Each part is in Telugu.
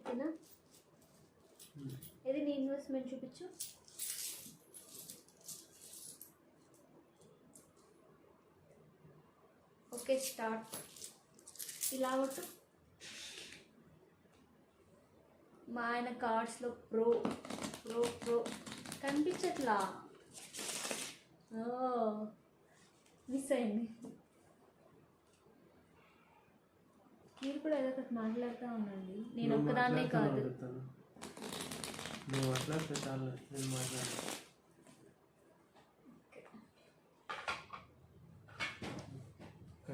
ఓకేనా? ఇది నీ ఇన్వెస్ట్మెంట్ చూపించు. Okay start. ఇలా కొట్టు. మా ఆయన కార్డ్స్లో ప్రో ప్రో ప్రో కనిపించట్లా. మిస్ అయింది. మీరు కూడా ఏదో ఒకటి మాట్లాడుతూ ఉండండి. నేను ఒక్కదాన్నే కాదు.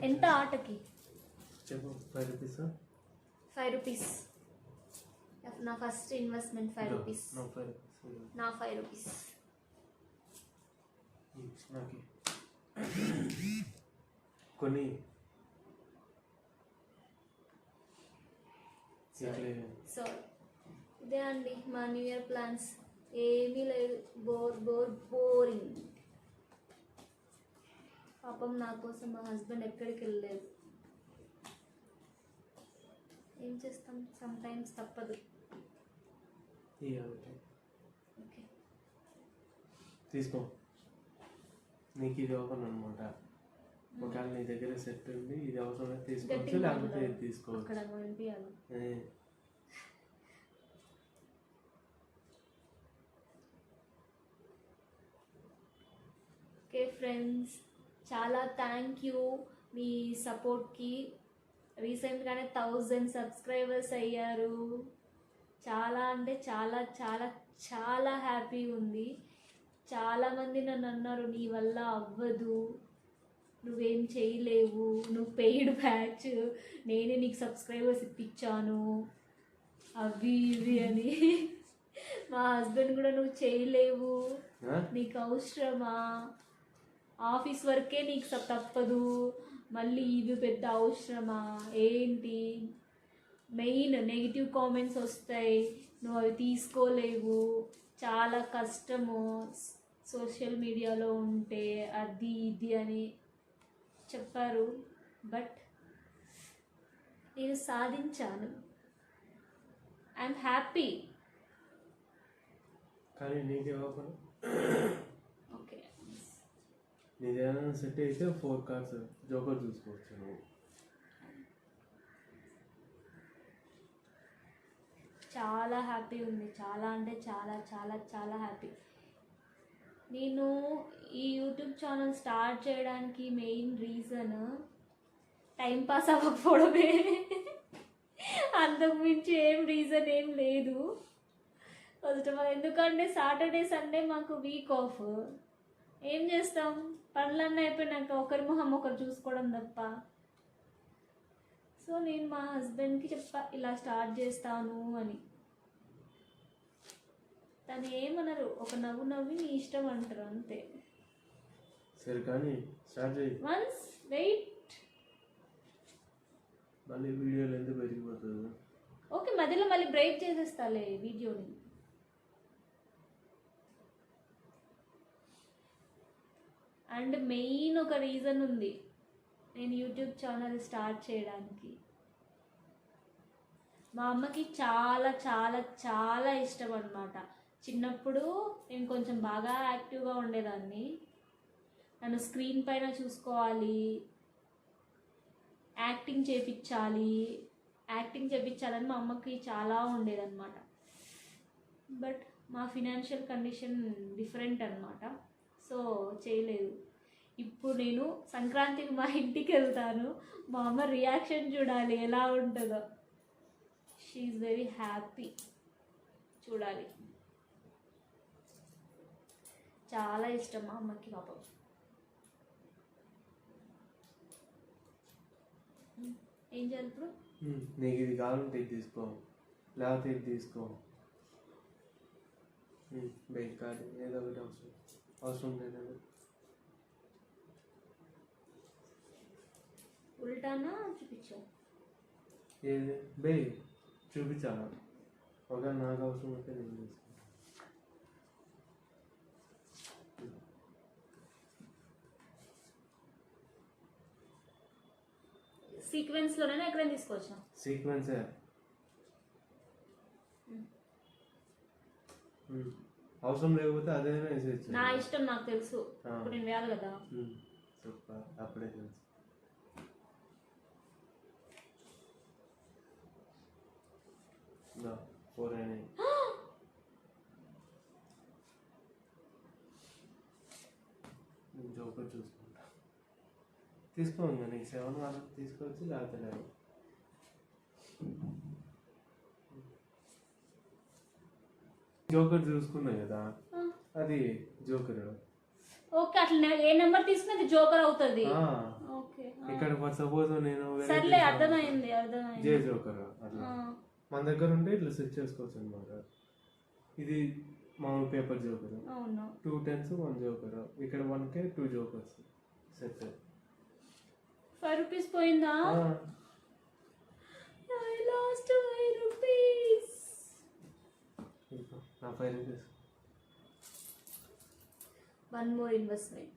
ఎంత ఆటకి? చెప్పు. 5 రూపీస్. 5 రూపీస్. నా ఫస్ట్ ఇన్వెస్ట్మెంట్ 5 రూపీస్. నా 5 రూపీస్. కొన్ని సో ఇదే అండి మా న్యూ ఇయర్ ప్లాన్స్. ఏమీ లేదు, బోరింగ్. పాపం నా కోసం మా హస్బెండ్ ఎక్కడికి వెళ్ళలేదు. ఏం చేస్తాం, సమ్ టైమ్స్ తప్పదు. ఓకే తీసుకో. నీకు ఇది ఓపెన్ అనమాట. ఒకవేళ నీ దగ్గర సెట్ ఉంది, ఇది అవసరం తీసుకోవచ్చు, లేకపోతే ఇది తీసుకోవచ్చు. అక్కడ వినిపించాలి. ఓకే ఫ్రెండ్స్, చాలా థ్యాంక్ యూ మీ సపోర్ట్కి. రీసెంట్గానే 1000 సబ్స్క్రైబర్స్ అయ్యారు. చాలా అంటే చాలా చాలా చాలా హ్యాపీ ఉంది. చాలామంది నన్ను అన్నారు, నీ వల్ల అవ్వదు, నువ్వేం చేయలేవు, నువ్వు పెయిడ్ బ్యాచ్, నేనే నీకు సబ్స్క్రైబర్స్ ఇప్పించాను, అవి ఇవి అని. మా హస్బెండ్ కూడా నువ్వు చేయలేవు, నీకు అవసరమా, ఆఫీస్ వర్కే నీకు తప్పదు, మళ్ళీ ఇవి పెద్ద అవసరమా ఏంటి, మెయిన్ నెగిటివ్ కామెంట్స్ వస్తాయి, నువ్వు అవి తీసుకోలేవు, చాలా కష్టము సోషల్ మీడియాలో ఉంటే, అది ఇది అని చెప్పారు. బట్ నేను సాధించాను. I'm happy. కానీ నీకే ఓపెన్. ఓకే, నీదేమైనా సెట్ అయితే 4 కార్డ్స్ జోకర్ చూసుకోవచ్చు నువ్వు. చాలా హ్యాపీ ఉంది. చాలా అంటే చాలా చాలా చాలా హ్యాపీ. నేను ఈ యూట్యూబ్ ఛానల్ స్టార్ట్ చేయడానికి మెయిన్ రీజన్ టైంపాస్ అవ్వకపోవడమే. అంతకు మించి ఏం రీజన్ ఏం లేదు. ఫస్ట్ ఆఫ్ ఆల్ ఎందుకంటే సాటర్డే సండే మాకు వీక్ ఆఫ్. ఏం చేస్తాం, పనులన్నీ అయిపోయినాక ఒకరి మొహం ఒకరు చూసుకోవడం తప్ప. సో నేను మా హస్బెండ్కి చెప్పా ఇలా స్టార్ట్ చేస్తాను అని. తను ఏమన్నారు, ఒక నవ్వు నవ్వి నీ ఇష్టం అంటారు అంతే. సరే కానీ స్టార్ట్ చేయి. Once wait. మళ్ళీ వీడియోలు ఎందుకు పెరిగిపోతుంది? ఓకే, మధ్యలో మళ్ళీ బ్రేక్ చేసేస్తాలే వీడియోని. అండ్ మెయిన్ ఒక రీజన్ ఉంది నేను యూట్యూబ్ ఛానల్ స్టార్ట్ చేయడానికి. మా అమ్మకి చాలా చాలా చాలా ఇష్టం అన్నమాట. చిన్నప్పుడు నేను కొంచెం బాగా యాక్టివ్గా ఉండేదాన్ని. నన్ను స్క్రీన్ పైన చూసుకోవాలి, యాక్టింగ్ చేయించాలని మా అమ్మకి చాలా ఉండేదన్నమాట. బట్ మా ఫినాన్షియల్ కండిషన్ డిఫరెంట్ అన్నమాట. సో చేయలేదు. ఇప్పుడు నేను సంక్రాంతికి మా ఇంటికి వెళ్తాను, మా అమ్మ రియాక్షన్ చూడాలి ఎలా ఉంటుందో. She is very happy. చూడాలి. చాలా ఇష్టం మా అమ్మకి పాపం. ఏం చేయాలి ఇప్పుడు? నీకు ఇది కావాలంటే ఇది తీసుకో, లేకపోతే ఇది తీసుకో. బైక్ కాదు, ఏదో ఒకటి అవసరం లేదు. ఉల్టానా చూపించా? ఏది బై చూపించాలా? ఒకవేళ నాకు అవసరం అయితే నేను తీసుకుంటాను. సీక్వెన్స్లోనే ఎక్కడైనా తీసుకోవచ్చా? సీక్వెన్సే. అవసరం లేకపోతే అదేనా వేసేయచ్చు. నా ఇష్టం, నాకు తెలుసు. ఇప్పుడు నేను వేయాలి కదా. సూపర్, అప్పుడే తెలుసు. జోకర్ చూసుకుంటా. తీసుకోండి, నీకు 7 వరకు తీసుకోవచ్చు, లేకపోతే లేదు. జోకర్ చూసుకున్నాయి కదా, అది జోకర్. ఓకే, అట్లా ఏ నెంబర్ తీసుకుని అది జోకర్ అవుతుంది. ఓకే, ఇక్కడ ఫర్ సపోజ్ నేను సర్లే, అర్థమైంది. జే జోకర్ అట్లా మన దగ్గర ఉంటే ఇట్లా సెట్ చేసుకోవచ్చు అనమాట. ఇది మామూలు పేపర్ జోకర్. 2 10s 1 joker. ఇక్కడ 1K 2 జోకర్స్ సెట్. 5 రూపీస్ పోయిందా? I lost 5 rupees. నా 5 రూపీస్. One more investment.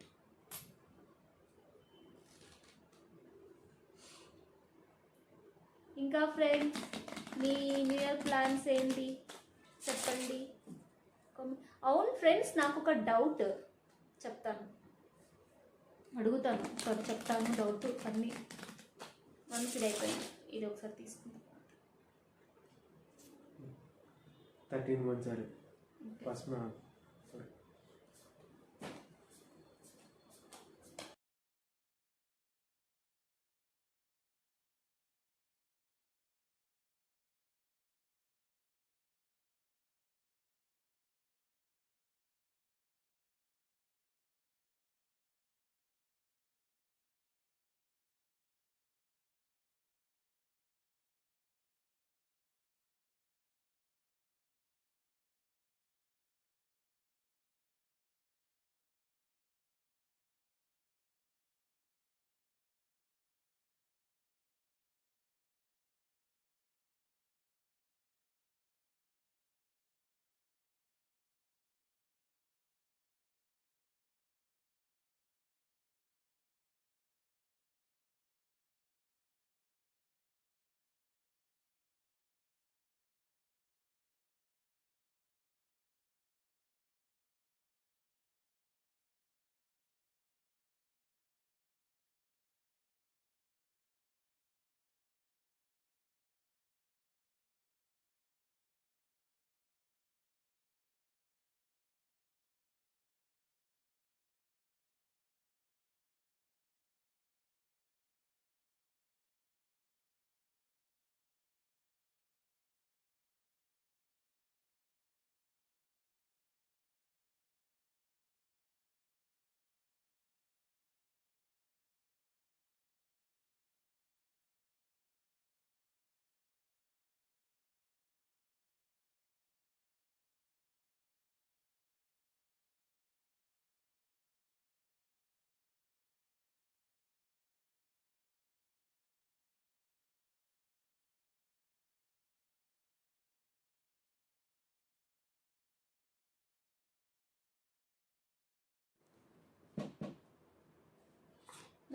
ఇంకా ఫ్రెండ్స్, మీ న్యూ ఇయర్ ప్లాన్స్ ఏంటి చెప్పండి. అవును ఫ్రెండ్స్, నాకు ఒక డౌట్ చెప్తాను, అడుగుతాను. చెప్తాను డౌట్ అన్నీ. వన్స్ ఇది అయిపోయింది, ఇది ఒకసారి తీసుకుంటాను. 13 months సరే ఫస్ట్ నా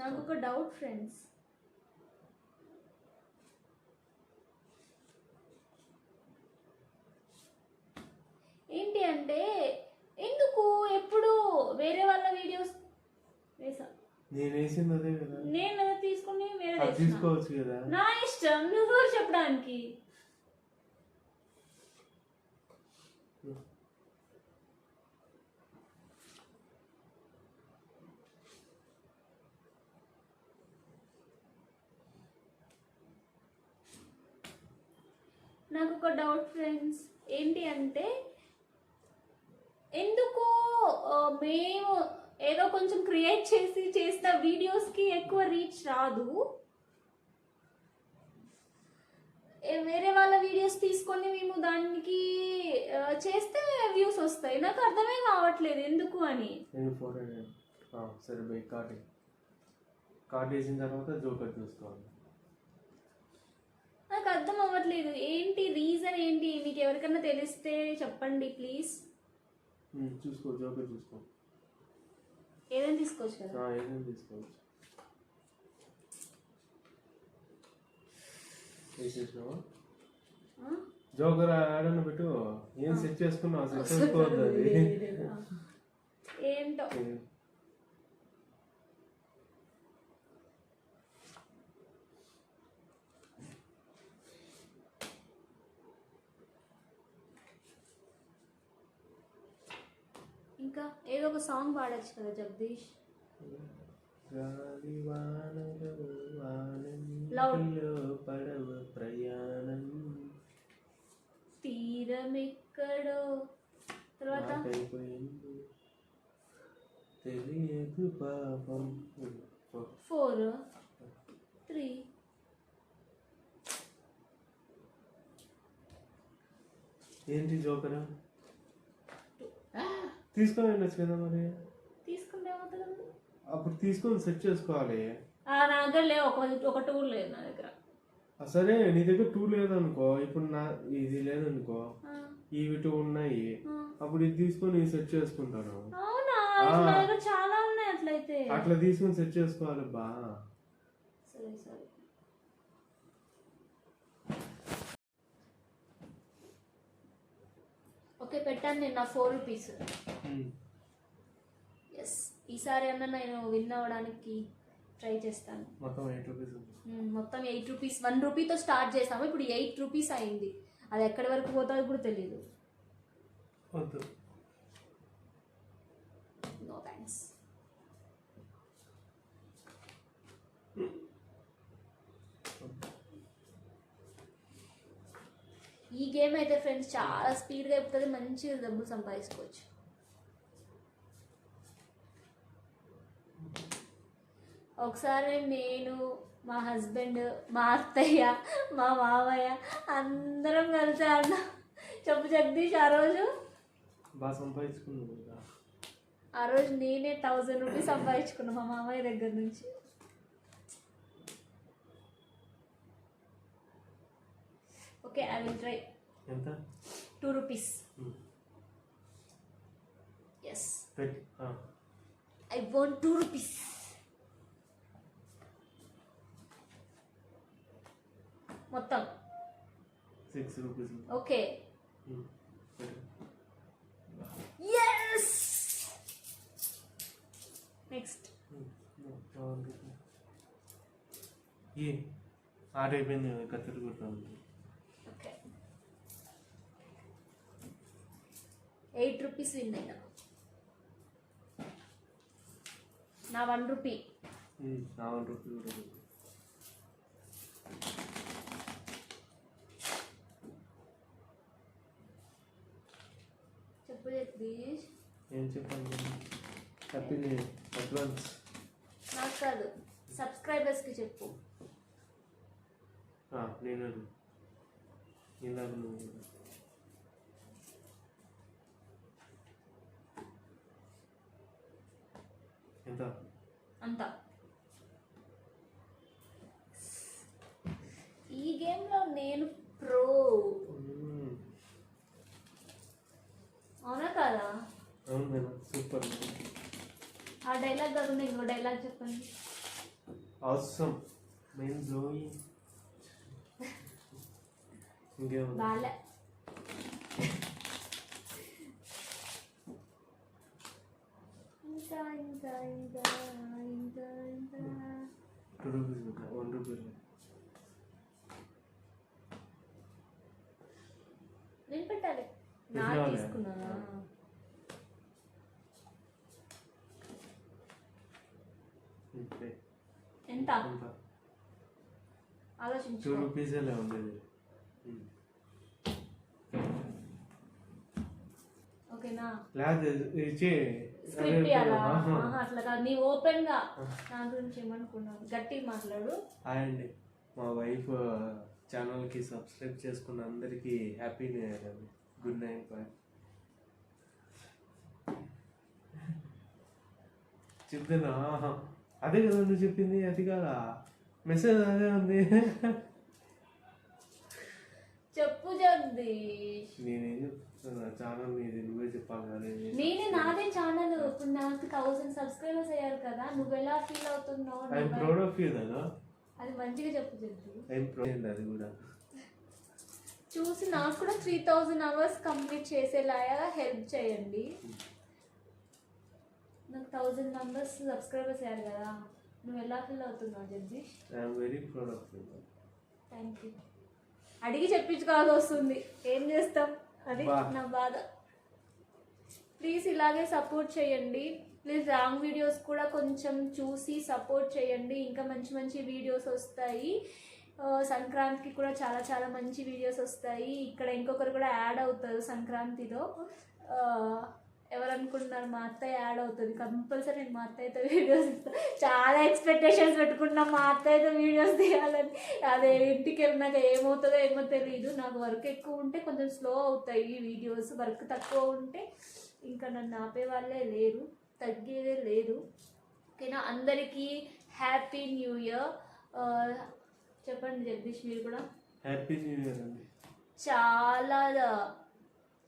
నాకు ఒక డౌట్ ఫ్రెండ్స్. ఏంటి అంటే, ఎందుకు ఎప్పుడు వేరే వాళ్ళ వీడియోస్ వేసా? నేను వేసింది అదే కదా. నేను తీసుకుని వేరే తీసుకోవచ్చు కదా. నా ఇష్టం, నువ్వు చెప్పడానికి. నాకు ఒక డౌట్ ఫ్రెండ్స్, ఏంటి అంటే, ఎందుకు మేము ఏదో కొంచెం క్రియేట్ చేసిన వీడియోస్కి ఎక్కువ రీచ్ రాదు, వేరే వాళ్ళ వీడియోస్ తీసుకొని మేము దానికి చేస్తే వ్యూస్ వస్తాయి? నాకు అర్థమే కావట్లేదు ఎందుకు అని. సరే బై కార్డ్ వేసిన తర్వాత జోకర్ చూసుకోవాలి. నాకు అర్థం అవ్వట్లేదు, ఏంటి రీజన్ ఏంటి? మీకు ఎవరికైనా తెలిస్తే చెప్పండి ప్లీజ్. చూసుకో, జోకర్ చూసుకో. ఏదైనా తీసుకోవచ్చు కదా. ఏదైనా తీసుకోవచ్చు. వేసేసినావా? జోకర్ ఆడని పెట్టు. ఏం సెట్ చేసుకున్నావు? సెట్ చేసుకోవద్దు అది. ఏంటో ఇంకా ఏదో ఒక సాంగ్ పాడొచ్చు కదా జగదీష్. గాలి వానలు Loud. వానలో పడవ ప్రయాణం తీరమెక్కడో తర్వాత అయిపోయింది తెలియదు పాపం. 4 3 ఏంటి జోకరా? తీసుకొని వెళ్ళచ్చు కదా మరి. తీసుకుంటే ఏమవుతుంది? అప్పుడు తీసుకొని సెట్ చేసుకోవాలి. నా దగ్గర లేవు, ఒక టూల్ లేదు నా దగ్గర. సరే నీ దగ్గర 2 లేదనుకో, ఇప్పుడు నా ఇది లేదనుకో, ఇవి 2 ఉన్నాయి, అప్పుడు ఇది తీసుకొని సెట్ చేసుకుంటాను. అవునా? నా దగ్గర చాలా ఉన్నాయి అట్లయితే. అట్లా తీసుకొని సెట్ చేసుకోవాలి బా. సరే సరే. ఓకే పెట్టాను నేను నా 4 రూపీస్. ఎస్, ఈసారి అన్నా నేను విన్ అవ్వడానికి ట్రై చేస్తాను. మొత్తం 8 రూపీస్. మొత్తం 8 రూపీస్. 1 రూపీతో స్టార్ట్ చేస్తాము, ఇప్పుడు 8 రూపీస్ అయింది. అది ఎక్కడి వరకు పోతుందో కూడా తెలియదు. వద్దు, నో థ్యాంక్స్. ఈ గేమ్ అయితే ఫ్రెండ్స్ చాలా స్పీడ్గా అయిపోతుంది, మంచిగా డబ్బులు సంపాదించుకోవచ్చు. ఒకసారి నేను, మా హస్బెండ్, మా అత్తయ్య, మా మామయ్య అందరం కలిసి ఆడినాం. చెప్పు జగదీష్, ఆ రోజు బాగా సంపాదించుకున్నాను. ఆ రోజు నేనే 1000 రూపీస్ సంపాదించుకున్నాను మా మామయ్య దగ్గర నుంచి. Okay, I will try. ఎంత? 2 rupees. Yes, I want 2 rupees. మొత్తం 6 రూపీస్. ఓకే. Yes, next. ఈ ఆరైపోయింది, కత్తెర కొట్టాలి. ఓకే, 8 రూపీస్ విన్ అయినా. నా 1 రూపీ. నా 1 రూపీ కూడా. చెప్పు జగదీష్. ఏం చెప్పండి? Happy advance. నాకు కాదు, సబ్స్క్రైబర్స్కి చెప్పు. నేను ఇందాక నువ్వు ఎంత? అంతా. ఈ గేమ్లో నేను ప్రో. అవునా కాదా? అవును మేడం, సూపర్. ఆ డైలాగ్ కాకుండా ఇంకో డైలాగ్ చెప్పండి. అవసరం మేము జోయి. ఇంకేమో బాలే. ఇంకా ఇంకా ఇంకా ఇంకా ఇంకా 2 రూపీస్, 1 రూపీ. నేను పెట్టాలి. నా పెట్టినావులే. తీసుకున్నానా? ఎంత ఆలోచించు. 2 రూపీస్ ఉండేది. ఓకేనా? లేదు ఇచ్చి స్క్రిప్ట్ ఇవ్వాలా? అట్లా కాదు, నీ ఓపెన్ గా నా గురించి ఏమనుకున్నావు, గట్టిగా మాట్లాడు. హాయ్ అండి, మా వైఫ్ ఛానల్కి సబ్స్క్రైబ్ చేసుకున్న అందరికీ హ్యాపీ న్యూ ఇయర్ అండి. Good night bye. చెప్తున్నా అదే కదా నువ్వు చెప్పింది, అది కాదా మెసేజ్? అదే ఉంది. చెప్పు జగదీష్. నేనేం చెప్తున్నా, ఛానల్ మీది నువ్వే చెప్పాలి కదా. నేనే, నాదే ఛానల్. ఇప్పుడు నాకు 1000 సబ్స్క్రైబర్స్ అయ్యారు కదా, నువ్వు ఎలా ఫీల్ అవుతున్నావు? ఐఎమ్ ప్రౌడ్ ఆఫ్ యూ కదా. అది మంచిగా చెప్పు జగదీష్. I'm proud. అది కూడా చూసి నాకు కూడా 3000 అవర్స్ కంప్లీట్ చేసేలాగా హెల్ప్ చేయండి. నాకు 1000 మెంబర్స్ సబ్స్క్రైబర్స్ అయ్యారు కదా, నువ్వు ఎలా ఫీల్ అవుతున్నావు Jagadish? I'm very proud of you. Thank you. అడిగి చెప్పించుకోవాల్సి వస్తుంది, ఏం చేస్తాం, అది నా బాధ. ప్లీజ్ ఇలాగే సపోర్ట్ చేయండి. ప్లీజ్ రాంగ్ వీడియోస్ కూడా కొంచెం చూసి సపోర్ట్ చేయండి. ఇంకా మంచి మంచి వీడియోస్ వస్తాయి. సంక్రాంతికి కూడా చాలా చాలా మంచి వీడియోస్ వస్తాయి. ఇక్కడ ఇంకొకరు కూడా యాడ్ అవుతారు సంక్రాంతిలో. ఎవరు అనుకుంటున్నారు? మా అత్తయ్య యాడ్ అవుతుంది కంపల్సరీ. నేను మా అత్తయ్యతో వీడియోస్ ఇస్తాను. చాలా ఎక్స్పెక్టేషన్స్ పెట్టుకున్నాం మా అత్తయ్యతో వీడియోస్ తీయాలని. అదే ఇంటికి వెళ్ళినాక ఏమవుతుందో ఏమో తెలియదు. నాకు వర్క్ ఎక్కువ ఉంటే కొంచెం స్లో అవుతాయి ఈ వీడియోస్, వర్క్ తక్కువ ఉంటే ఇంకా నన్ను ఆపే వాళ్ళే లేరు, తగ్గేదే లేదు. ఓకేనా? అందరికీ హ్యాపీ న్యూ ఇయర్. చెప్పండి జగదీష్ మీరు కూడా. హ్యాపీ న్యూ ఇయర్ అండి. చాలా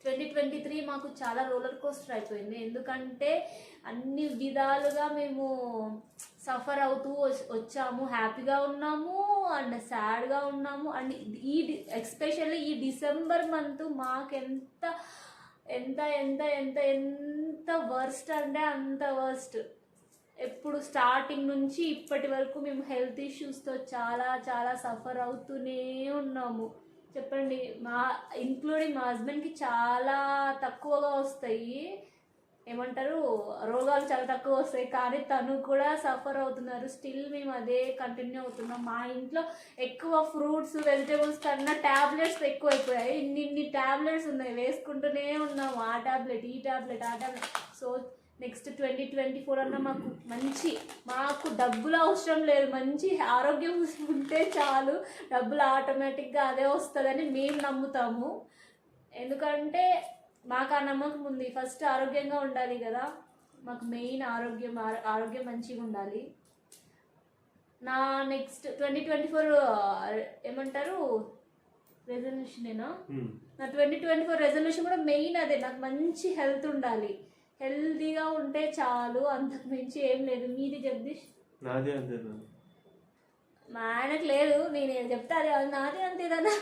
2023 మాకు చాలా రోలర్ కోస్టర్ అయిపోయింది. ఎందుకంటే అన్ని విధాలుగా మేము సఫర్ అవుతూ వచ్చాము. హ్యాపీగా ఉన్నాము అండ్ సాడ్గా ఉన్నాము. అండ్ ఎస్పెషల్లీ ఈ డిసెంబర్ మంత్ మాకెంత ఎంత ఎంత ఎంత ఎంత వర్స్ట్ అంటే అంత వర్స్ట్. ఎప్పుడు స్టార్టింగ్ నుంచి ఇప్పటి వరకు మేము హెల్త్ ఇష్యూస్తో చాలా చాలా సఫర్ అవుతూనే ఉన్నాము. చెప్పండి, ఇంక్లూడింగ్ మా హస్బెండ్కి చాలా తక్కువగా వస్తాయి, ఏమంటారు, రోగాలు చాలా తక్కువ వస్తాయి. కానీ తను కూడా సఫర్ అవుతున్నారు. స్టిల్ మేము అదే కంటిన్యూ అవుతున్నాం. మా ఇంట్లో ఎక్కువ ఫ్రూట్స్ వెజిటేబుల్స్ కన్నా ట్యాబ్లెట్స్ ఎక్కువ అయిపోయాయి. ఇన్ని ట్యాబ్లెట్స్ ఉన్నాయి, వేసుకుంటూనే ఉన్నాము. ఆ ట్యాబ్లెట్, ఈ ట్యాబ్లెట్, ఆ ట్యాబ్లెట్. సో నెక్స్ట్ 2024 అన్న మాకు డబ్బులు అవసరం లేదు, మంచి ఆరోగ్యం ఉంటే చాలు, డబ్బులు ఆటోమేటిక్గా అదే వస్తుందని మేము నమ్ముతాము. ఎందుకంటే మాకు ఆ నమ్మకం ఉంది. ఫస్ట్ ఆరోగ్యంగా ఉండాలి కదా, మాకు మెయిన్ ఆరోగ్యం మంచిగా ఉండాలి. నా నెక్స్ట్ 2024 ఏమంటారు రెజల్యూషనేనా, నా 2024 రెజల్యూషన్ కూడా మెయిన్ అదే. నాకు మంచి హెల్త్ ఉండాలి, హెల్తీగా ఉంటే చాలు, అంతకు మించి ఏం లేదు. మీది జగదీష్? నాది అంతే. మా ఆయనకు లేదు, నేను చెప్తే అది నాది అంతేదన్నా.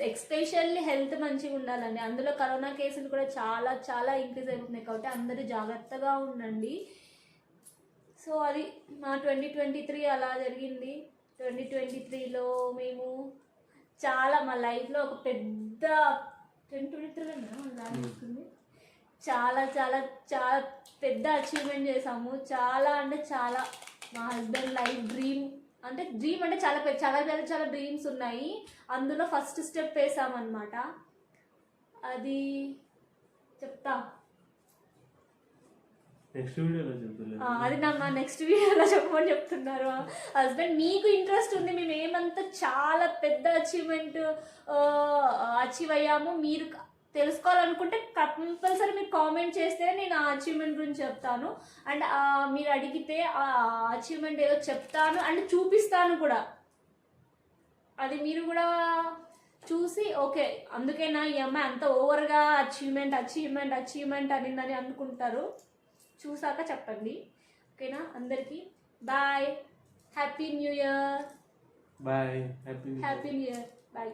ఎస్పెషల్లీ హెల్త్ మంచిగా ఉండాలండి. అందులో కరోనా కేసులు కూడా చాలా చాలా ఇంక్రీజ్ అయిపోతున్నాయి. కాబట్టి అందరూ జాగ్రత్తగా ఉండండి. సో అది మా 2023 అలా జరిగింది. 2023లో మేము చాలా మా లైఫ్లో ఒక పెద్ద 2023 చాలా చాలా చాలా పెద్ద అచీవ్మెంట్ చేసాము. చాలా అంటే చాలా. మా హస్బెండ్ లైఫ్ డ్రీమ్ అంటే చాలా చాలా చాలా చాలా డ్రీమ్స్ ఉన్నాయి. అందులో ఫస్ట్ స్టెప్ వేసామన్నమాట. అది చెప్తా నెక్స్ట్ వీడియోలో చెప్తాను. అది మా నెక్స్ట్ వీడియోలో చెప్పమని చెప్తున్నారు హస్బెండ్. మీకు ఇంట్రెస్ట్ ఉంది, మేము ఏమంతా చాలా పెద్ద అచీవ్ అయ్యాము, మీరు తెలుసుకోవాలనుకుంటే కంపల్సరీ మీరు కామెంట్ చేస్తే నేను ఆ అచీవ్మెంట్ గురించి చెప్తాను. అండ్ మీరు అడిగితే ఆ అచీవ్మెంట్ ఏదో చెప్తాను అండ్ చూపిస్తాను కూడా. అది మీరు కూడా చూసి ఓకే అందుకేనా ఈ అమ్మాయి అంత ఓవర్గా అచీవ్మెంట్ అనిందని అనుకుంటారు. చూసాక చెప్పండి. ఓకేనా? అందరికీ bye, happy new year. Bye, happy new year, bye.